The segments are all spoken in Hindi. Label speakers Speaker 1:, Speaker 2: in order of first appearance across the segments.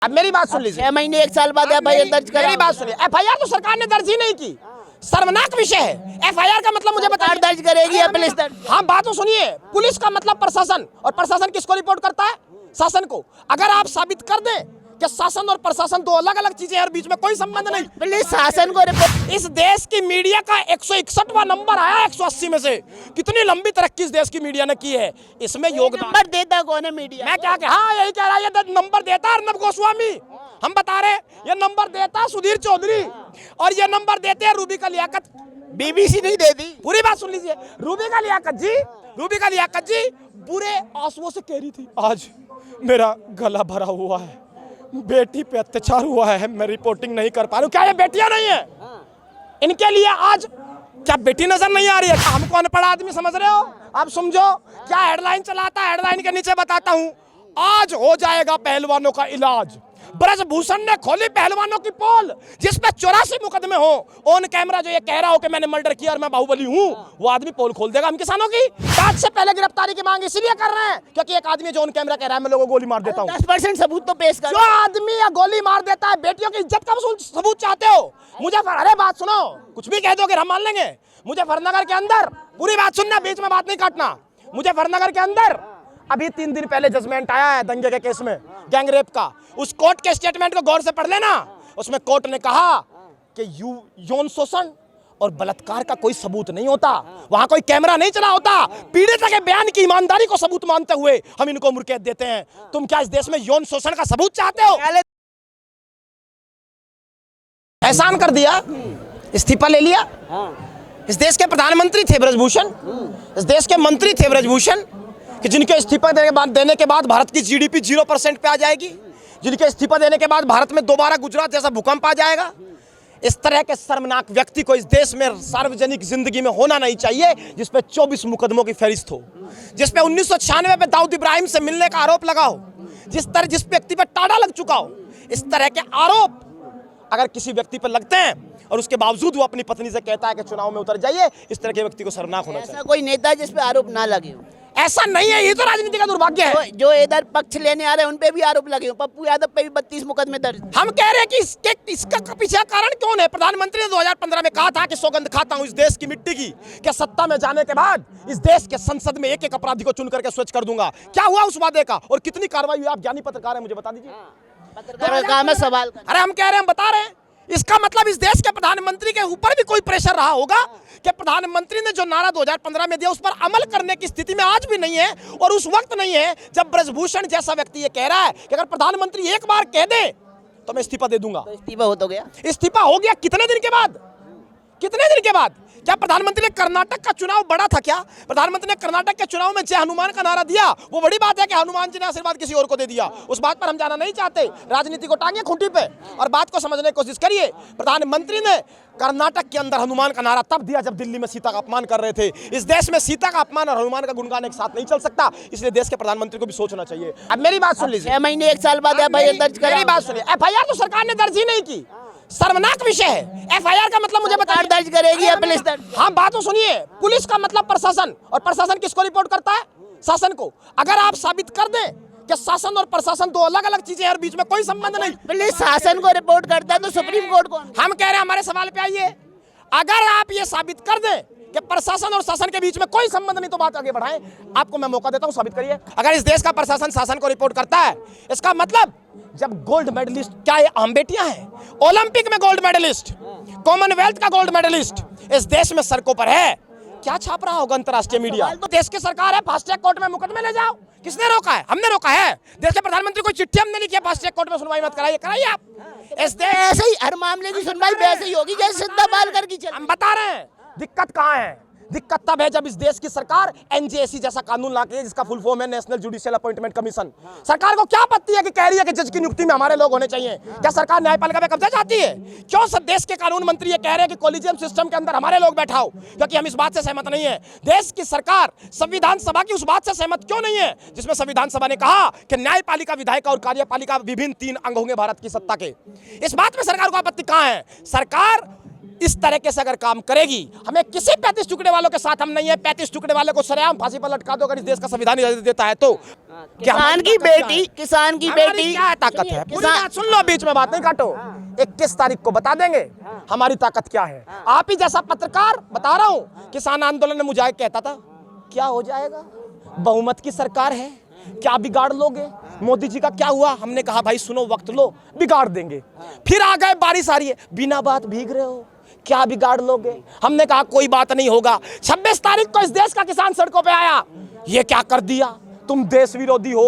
Speaker 1: अब मेरी बात सुन लीजिए।
Speaker 2: 6 महीने 1 साल बाद एफआईआर दर्ज करा।
Speaker 1: मेरी बात सुनिए, एफआईआर तो सरकार ने दर्ज ही नहीं की। शर्मनाक विषय है। एफआईआर का मतलब मुझे बताइए।
Speaker 2: दर्ज करेगी या पुलिस दर्ज?
Speaker 1: हाँ, बात तो सुनिए। पुलिस का मतलब प्रशासन, और प्रशासन किसको रिपोर्ट करता है? शासन को। अगर आप साबित कर दें कि शासन और प्रशासन दो अलग अलग चीजें हैं और बीच में कोई संबंध नहीं,
Speaker 2: पुलिस शासन को रिपोर्ट।
Speaker 1: इस देश की मीडिया का 161वां नंबर आया 180 में से। कितनी लंबी तरक्की इस देश की मीडिया ने की है, इसमें योगदान।
Speaker 2: नंबर देता कौन है मीडिया?
Speaker 1: मैं क्या हाँ यही कह रहा है, ये नंबर देता है अर्नब गोस्वामी। हम बता रहे हैं, ये नंबर देता है सुधीर चौधरी, और ये नंबर देते हैं रूबी का लियाकत।
Speaker 2: बीबीसी नहीं देती।
Speaker 1: पूरी बात सुन लीजिए। रूबी का लियाकत जी बुरे आंसुओं से कह रही थी, आज मेरा गला भरा हुआ है, बेटी पे अत्याचार हुआ है, मैं रिपोर्टिंग नहीं कर पा रही हूँ। क्या ये बेटियां नहीं है? इनके लिए आज क्या बेटी नजर नहीं आ रही है? हमको अनपढ़ आदमी समझ रहे हो? आप समझो क्या हेडलाइन चलाता है, हेडलाइन के नीचे बताता हूँ, आज हो जाएगा पहलवानों का इलाज। ब्रजभूषण ने खोली पहलवानों की पोल, जिसपे 84 मुकदमे हो। ऑन कैमरा जो ये कह रहा हो कि मैंने मर्डर किया और मैं बाहुबली हूँ, वो आदमी पोल खोल देगा हम किसानों की। आज से पहले गिरफ्तारी की मांग इसलिए कर रहे हैं क्योंकि एक आदमी जो ऑन कैमरा कह रहा है मैं लोगों को गोली मार देता हूँ।
Speaker 2: 10% सबूत तो पेश कर।
Speaker 1: जो आदमी या गोली मार देता है, बेटियों की इज्जत का सबूत चाहते हो? अरे बात सुनो, कुछ भी कह दो कि हम मान लेंगे। मुजफ्फरनगर के अंदर, पूरी बात सुनना, बीच में बात नहीं काटना। मुजफ्फरनगर के अंदर अभी 3 दिन पहले जजमेंट आया है दंगे के केस में, गैंग रेप का। उस कोर्ट के स्टेटमेंट को गौर से पढ़ लेना। उसमें कोर्ट ने कहा कि यौन शोषण और बलात्कार का कोई सबूत नहीं होता, वहां कोई कैमरा नहीं चला होता। पीड़िता के बयान की ईमानदारी को सबूत मानते हुए हम इनको मुर्कैद देते हैं। तुम क्या इस देश में यौन शोषण का सबूत चाहते हो? एहसान कर दिया, इस्तीफा ले लिया। इस देश के प्रधानमंत्री थे ब्रजभूषण, इस देश के मंत्री थे ब्रजभूषण, कि जिनके इस्तीफा देने के बाद भारत की जीडीपी 0% पे आ जाएगी, जिनके इस्तीफा देने के बाद भारत में दोबारा गुजरात जैसा भूकंप आ जाएगा। इस तरह के शर्मनाक व्यक्ति को इस देश में सार्वजनिक जिंदगी में होना नहीं चाहिए, जिसपे 24 मुकदमों की फहरिस्त हो, जिसपे 1996 में दाऊद इब्राहिम से मिलने का आरोप लगा हो, जिस व्यक्ति पर टाड़ा लग चुका हो। इस तरह के आरोप अगर किसी व्यक्ति पर लगते हैं और उसके बावजूद वो अपनी पत्नी से कहता है कि चुनाव में उतर जाइए, इस तरह के व्यक्ति को शर्मनाक होना चाहिए।
Speaker 2: ऐसा कोई नेता जिस पे आरोप ना लगे हो?
Speaker 1: ऐसा नहीं है, ये तो राजनीति का दुर्भाग्य है।
Speaker 2: जो इधर पक्ष लेने आ रहे हैं उन पे भी आरोप लगे हो। पप्पू यादव पे भी 32 मुकदमे दर्ज।
Speaker 1: हम कह रहे हैं कि इसका पीछे कारण कौन है? प्रधानमंत्री ने 2015 में कहा था कि सौगंध खाता हूं इस देश की मिट्टी की, कि सत्ता में जाने के बाद इस देश के संसद में एक एक अपराधी को चुन करके स्वच्छ कर दूंगा। क्या हुआ उस वादे का और कितनी कार्रवाई हुई? आप ज्ञानी पत्रकार हैं, मुझे बता दीजिए।
Speaker 2: पत्रकार का मैं सवाल।
Speaker 1: अरे हम कह रहे हैं, बता रहे हैं। इसका मतलब इस देश के प्रधानमंत्री के ऊपर भी कोई प्रेशर रहा होगा कि प्रधानमंत्री ने जो नारा 2015 में दिया उस पर अमल करने की स्थिति में आज भी नहीं है, और उस वक्त नहीं है जब ब्रजभूषण जैसा व्यक्ति ये कह रहा है कि अगर प्रधानमंत्री एक बार कह दे तो मैं इस्तीफा दे दूंगा।
Speaker 2: तो इस्तीफा हो तो गया।
Speaker 1: इस्तीफा हो गया कितने दिन के बाद? कितने दिन के बाद? क्या प्रधानमंत्री ने कर्नाटक का चुनाव बड़ा था क्या? प्रधानमंत्री ने कर्नाटक के चुनाव में जय हनुमान का नारा दिया, वो बड़ी बात है कि हनुमान जी ने आशीर्वाद किसी और को दे दिया। उस बात पर हम जाना नहीं चाहते। राजनीति को टांगे खूंटी पे और बात को समझने की कोशिश करिए। प्रधानमंत्री ने कर्नाटक के अंदर हनुमान का नारा तब दिया जब दिल्ली में सीता का अपमान कर रहे थे। इस देश में सीता का अपमान और हनुमान का गुणगान एक साथ नहीं चल सकता, इसलिए देश के प्रधानमंत्री को भी सोचना चाहिए। अब मेरी बात सुन लीजिए।
Speaker 2: 6 महीने 1 साल बाद एफआईआर दर्ज करा।
Speaker 1: मेरी बात सुनिए, एफआईआर तो सरकार ने दर्ज ही नहीं की। शर्मनाक विषय है। एफआईआर का मतलब मुझे बताइए।
Speaker 2: दर्ज करेगी या पुलिस दर्ज?
Speaker 1: हाँ, बात तो सुनिए। पुलिस का मतलब प्रशासन, और प्रशासन किसको रिपोर्ट करता है? शासन को। अगर आप साबित कर दें कि शासन और प्रशासन दो अलग अलग चीजें हैं और बीच में कोई संबंध नहीं,
Speaker 2: पुलिस शासन को रिपोर्ट करता है तो सुप्रीम कोर्ट को।
Speaker 1: हम कह रहे हैं, हमारे सवाल पे आइए। अगर आप ये साबित कर दें कि प्रशासन और शासन के बीच में कोई संबंध नहीं तो बात आगे बढ़ाएं। आपको मैं मौका देता हूं, साबित करिए। अगर इस देश का प्रशासन शासन को रिपोर्ट करता है, इसका मतलब जब गोल्ड मेडलिस्ट, क्या ये आम बेटियां हैं? ओलंपिक में गोल्ड मेडलिस्ट, कॉमनवेल्थ का गोल्ड मेडलिस्ट इस देश में सड़कों पर है, क्या छाप रहा होगा अंतर्राष्ट्रीय मीडिया? तो देश की सरकार है, फास्ट ट्रैक कोर्ट में मुकदमे ले जाओ। किसने रोका है? हमने रोका है। देश के प्रधानमंत्री को चिट्ठी हमने लिखी है, फास्ट ट्रैक कोर्ट में सुनवाई मत कराइए। कराइए आप। इस देश
Speaker 2: ऐसे ही हर मामले की सुनवाई वैसे ही होगी जैसे सिद्धा बाल करके चल।
Speaker 1: हम बता रहे हैं दिक्कत कहाँ है। दिक्कत तब है जब इस देश की सरकार एनजेसी जैसा कानून लाती है, जिसका फुल फॉर्म है नेशनल जुडिशियल अपॉइंटमेंट कमीशन। सरकार को क्या आपत्ति है कि कह रही है कि जज की नियुक्ति में हमारे लोग होने चाहिए? क्या सरकार न्यायपालिका पे कब्जा चाहती है? क्यों सब देश के कानून मंत्री ये कह रहे हैं कि कॉलेजियम सिस्टम के अंदर हमारे लोग बैठाओ? क्योंकि हम इस बात से सहमत नहीं है। देश की सरकार संविधान सभा की उस बात से सहमत क्यों नहीं है जिसमें संविधान सभा ने कहा कि न्यायपालिका, विधायिका और कार्यपालिका विभिन्न 3 अंग होंगे भारत की सत्ता के? इस बात में सरकार को आपत्ति कहां है? सरकार इस तरीके से अगर काम करेगी, हमें किसी 35 टुकड़े वालों के साथ हम नहीं है। 35 टुकड़े वाले को सरेआम फांसी पर लटका दो अगर इस देश का संविधान इजाजत देता है तो।
Speaker 2: किसान की बेटी, किसान की बेटी
Speaker 1: क्या ताकत है? पूरी बात सुन लो, बीच में बात नहीं काटो। 21 तारीख को बता देंगे हमारी ताकत क्या है। आप ही जैसा पत्रकार बता रहा हूँ, किसान आंदोलन में मुझे कहता था क्या हो जाएगा, बहुमत की सरकार है, क्या बिगाड़ लोगे, मोदी जी का क्या हुआ। हमने कहा भाई सुनो, वक्त लो, बिगाड़ देंगे। फिर आ गए, बारिश आ रही है, बिना बात भीग रहे हो, क्या बिगाड़ लोगे। हमने कहा कोई बात नहीं होगा। 26 तारीख को इस देश का किसान सड़कों पे आया, ये क्या कर दिया, तुम देश विरोधी हो।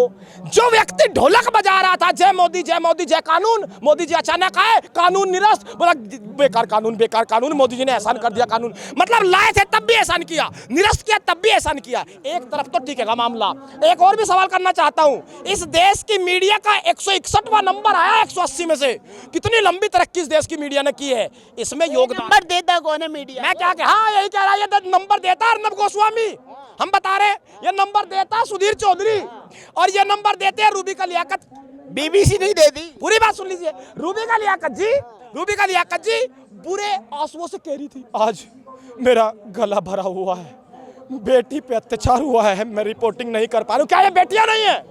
Speaker 1: जो व्यक्ति ढोलक बजा रहा था जय मोदी जय मोदी जय कानून, मोदी जी अचानक आए, कानून निरस्त, बोला बेकार कानून, मोदी जी ने एहसान कर दिया कानून। मतलब लाए थे तब भी एहसान किया, निरस्त किया तब भी एहसान किया। एक तरफ तो ठीक है मामला। एक और भी सवाल करना चाहता हूं, इस देश की मीडिया का 161वां नंबर आया 180 में से। कितनी लंबी तरक्की इस देश की मीडिया ने की है, इसमें योगदान।
Speaker 2: नंबर देता कौन है मीडिया?
Speaker 1: मैं क्या कह, हाँ यही कह रहा है, नंबर देता अर्नब गोस्वामी। हम बता रहे ये नंबर देता सुधीर चौधरी, और ये नंबर देते हैं रूबी का लियाकत।
Speaker 2: बीबीसी नहीं देती।
Speaker 1: पूरी बात सुन लीजिए, रूबी का लियाकत जी बुरे आंसुओं से कह रही थी आज मेरा गला भरा हुआ है, बेटी पे अत्याचार हुआ है, मैं रिपोर्टिंग नहीं कर पा रही हूँ। क्या ये बेटियां नहीं है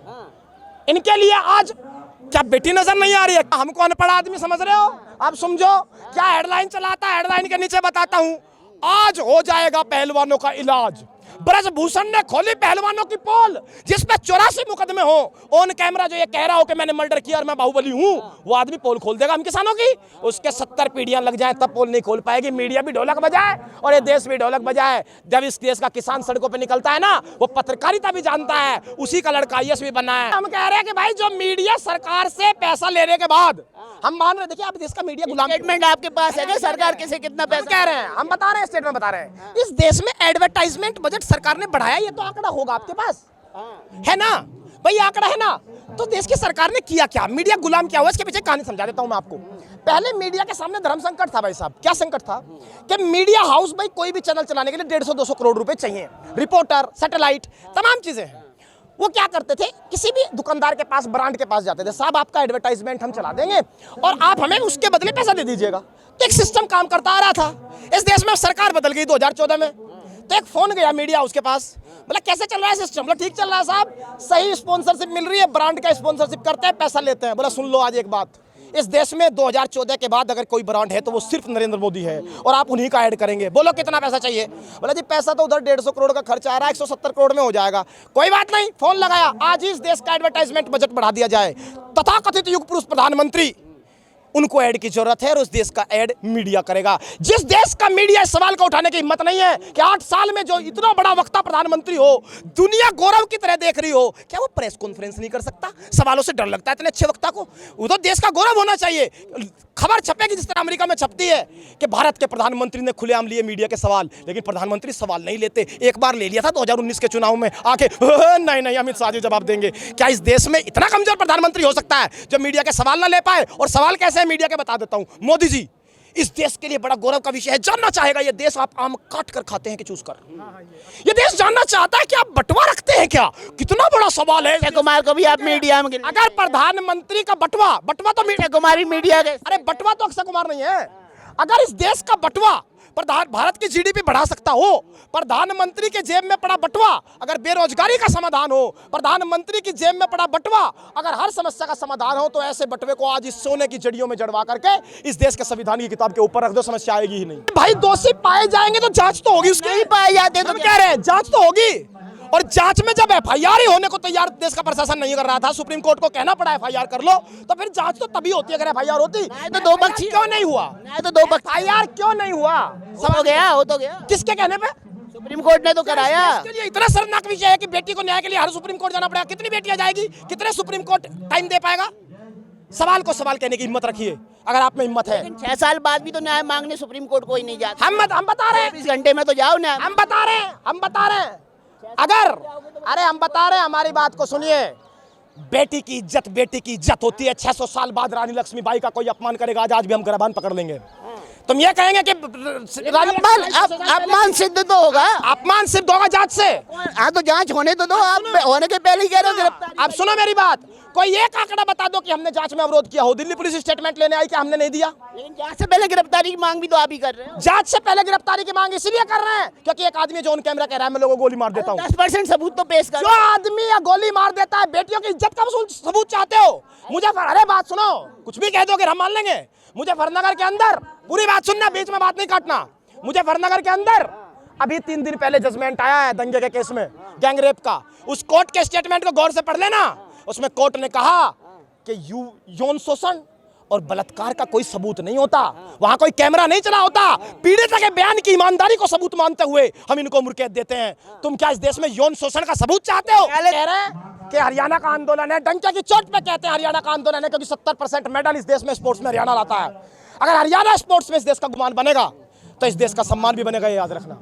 Speaker 1: इनके लिए? आज क्या बेटी नजर नहीं आ रही है? हमको अनपढ़ आदमी समझ रहे हो आप? समझो क्या हेडलाइन चलाता है, हेडलाइन के नीचे बताता हूं आज हो जाएगा पहलवानों का इलाज। ब्रजभूषण ने खोली पहलवानों की पोल, जिसमें 84 मुकदमे हो। ऑन कैमरा जो ये कह रहा हो कि मैंने मर्डर किया और मैं बाहुबली हूं, वो आदमी पोल खोल देगा हम किसानों की। उसके 70 पीढ़ियां लग जाएं तब पोल नहीं खोल पाएगी। मीडिया भी ढोलक बजाए और ये देश भी ढोलक बजाए। जब इस देश का किसान सड़कों पे निकलता है ना, वो पत्रकारिता भी जानता है, उसी का लड़का IAS भी बना है। हम कह रहे हैं कि भाई जो मीडिया सरकार से पैसा लेने के बाद, हम मान रहे, देखिए आप देश का मीडिया गुलाम।
Speaker 2: स्टेटमेंट आपके पास है कि सरकार किसे कितना पैसा
Speaker 1: कह रहे हैं, हम बता रहे हैं, स्टेटमेंट बता रहे हैं। इस देश में एडवर्टाइजमेंट बजट सरकार ने बढ़ाया, ये तो आंकड़ा होगा आपके पास, है ना भाई, आंकड़ा है ना। तो देश की सरकार ने किया क्या, मीडिया गुलाम क्या हुआ, इसके पीछे कहानी समझा देता हूं मैं आपको। पहले मीडिया के सामने धर्म संकट था भाई साहब। क्या संकट था कि मीडिया हाउस, भाई कोई भी चैनल चलाने के लिए 150-200 करोड़ रुपए चाहिए, रिपोर्टर, सैटेलाइट, तमाम चीजें हैं। वो क्या करते थे, किसी भी दुकानदार के पास, ब्रांड के पास जाते थे, साहब आपका एडवर्टाइजमेंट हम चला देंगे और आप हमें उसके बदले पैसा दे दीजिएगा। तो एक सिस्टम काम करता आ रहा था। इस देश में सरकार बदल गई 2014 में, तो एक फोन गया मीडिया हाउस के पास, बोला कैसे चल रहा है सिस्टम? बोला ठीक चल रहा है साहब, सही स्पॉन्सरशिप मिल रही है, ब्रांड का स्पॉन्सरशिप करते हैं, पैसा लेते हैं। बोला सुन लो आज एक बात, इस देश में 2014 के बाद अगर कोई ब्रांड है तो वो सिर्फ नरेंद्र मोदी है और आप उन्हीं का ऐड करेंगे। बोलो कितना पैसा चाहिए? बोला जी पैसा तो उधर 150 करोड़ का खर्च आ रहा है, 170 करोड़ में हो जाएगा। कोई बात नहीं, फोन लगाया, आज ही इस देश का एडवर्टाइजमेंट बजट बढ़ा दिया जाए। तथाकथित युग पुरुष प्रधानमंत्री, उनको ऐड की जरूरत है और उस देश का ऐड मीडिया करेगा। जिस देश का मीडिया इस सवाल को उठाने की हिम्मत नहीं है कि 8 साल में जो इतना बड़ा वक्ता प्रधानमंत्री हो, दुनिया गौरव की तरह देख रही हो, क्या वो प्रेस कॉन्फ्रेंस नहीं कर सकता? सवालों से डर लगता है इतने अच्छे वक्ता को? वो तो देश का गौरव होना चाहिए। खबर छपेगी जिस तरह अमेरिका में छपती है कि भारत के प्रधानमंत्री ने खुलेआम लिए मीडिया के सवाल, लेकिन प्रधानमंत्री सवाल नहीं लेते। एक बार ले लिया था 2019 के चुनाव में आके, नहीं अमित शाह जी जवाब देंगे। क्या इस देश में इतना कमजोर प्रधानमंत्री हो सकता है जो मीडिया के सवाल ना ले पाए? और सवाल कैसे है मीडिया के, बता देता हूं। मोदी जी इस देश के लिए बड़ा गौरव का विषय है, जानना चाहेगा ये देश आप आम काट कर खाते हैं कि चूस कर? ये देश जानना चाहता है कि आप बंटवा रखते हैं क्या? कितना बड़ा सवाल है।
Speaker 2: अक्षय कुमार को भी आप मीडिया में,
Speaker 1: अगर प्रधानमंत्री का बंटवा तो
Speaker 2: अक्षय कुमार भी मीडिया के,
Speaker 1: अरे बंटवा तो अक्षय कुमार नहीं है। अगर इस देश का बंटवा भारत की GDP बढ़ा सकता हो, प्रधानमंत्री के जेब में पड़ा बंटवा अगर बेरोजगारी का समाधान हो, प्रधानमंत्री की जेब में पड़ा बंटवा अगर हर समस्या का समाधान हो, तो ऐसे बंटवे को आज इस सोने की जड़ियों में जड़वा करके इस देश के संविधान की किताब के ऊपर रख दो, समस्या आएगी ही नहीं। भाई दोषी पाए जाएंगे तो जांच तो होगी, उसके
Speaker 2: नहीं पाए जाते तो
Speaker 1: कह रहे हैं जांच तो होगी। और जांच में जब FIR ही होने को तैयार देश का प्रशासन नहीं कर रहा था, सुप्रीम कोर्ट को कहना पड़ा FIR कर लो, तो फिर जांच तो तभी होती अगर FIR होती।
Speaker 2: तो दो पक्षी
Speaker 1: क्यों नहीं हुआ?
Speaker 2: तो दो पक्षी,
Speaker 1: FIR क्यों नहीं हुआ?
Speaker 2: हो गया, हो तो गया।
Speaker 1: किसके कहने पे?
Speaker 2: सुप्रीम कोर्ट ने तो कराया।
Speaker 1: इसके लिए इतना शर्मनाक विषय है कि बेटी को न्याय के लिए हर सुप्रीम कोर्ट जाना पड़ेगा। कितनी बेटियां जाएगी? कितने सुप्रीम कोर्ट टाइम दे पाएगा? सवाल को सवाल कहने की हिम्मत रखिए अगर आप में हिम्मत है।
Speaker 2: 6 साल बाद भी तो न्याय मांगने सुप्रीम कोर्ट कोई नहीं जाता।
Speaker 1: हम बता रहे हैं
Speaker 2: 24 घंटे में तो जाओ ना।
Speaker 1: हम बता रहे हैं अगर, अरे हम बता रहे हैं, हमारी बात को सुनिए। बेटी की इज्जत होती है। 600 साल बाद रानी लक्ष्मीबाई का कोई अपमान करेगा, आज भी हम गर्भान पकड़ लेंगे। तुम ये कहेंगे कि
Speaker 2: अपमान सिद्ध तो होगा।
Speaker 1: अपमान सिर्फ होगा जांच से।
Speaker 2: हाँ तो जांच होने तो दो, आप होने के पहले ही कह रहे हो गिरफ्तारी।
Speaker 1: अब सुनो मेरी बात, कोई एक आंकड़ा बता दो कि हमने जांच में अवरोध किया हो। दिल्ली पुलिस स्टेटमेंट लेने आई कि हमने नहीं दिया।
Speaker 2: लेकिन जांच से पहले गिरफ्तारी की मांग भी तो आप ही कर रहे हो।
Speaker 1: जांच से पहले गिरफ्तारी की मांग इसलिए कर रहे हैं क्योंकि एक आदमी जो ऑन कैमरा कह रहा है मैं लोगों को गोली मार देता हूँ।
Speaker 2: 10% सबूत तो पेश
Speaker 1: जो
Speaker 2: करो।
Speaker 1: आदमी या गोली मार देता है, बेटियों की इज्जत का सबूत चाहते हो? मुझे अरे बात सुनो, कुछ भी कह दोगे हम मान लेंगे। मुजफ्फरनगर के अंदर, पूरी बात सुनना, बीच में बात नहीं काटना। मुजफ्फरनगर के अंदर अभी 3 दिन पहले जजमेंट आया है दंगे के केस में, गैंग रेप का। उस कोर्ट के स्टेटमेंट को गौर से पढ़ लेना। उसमें कोर्ट ने कहा कि यौन शोषण और बलात्कार का कोई सबूत नहीं होता, वहां कोई कैमरा नहीं चला होता। पीड़िता के बयान की ईमानदारी को सबूत मानते हुए हम इनको मुर्कैद देते हैं। तुम क्या इस देश में यौन शोषण का सबूत चाहते हो? कह रहे हैं कि हरियाणा का आंदोलन है, डंके की चोट पे कहते हैं हरियाणा का आंदोलन है क्योंकि 70% मेडल इस देश में स्पोर्ट्स में हरियाणा लाता है। अगर हरियाणा स्पोर्ट्स में इस देश का गुमान बनेगा तो इस देश का सम्मान भी बनेगा, ये याद रखना।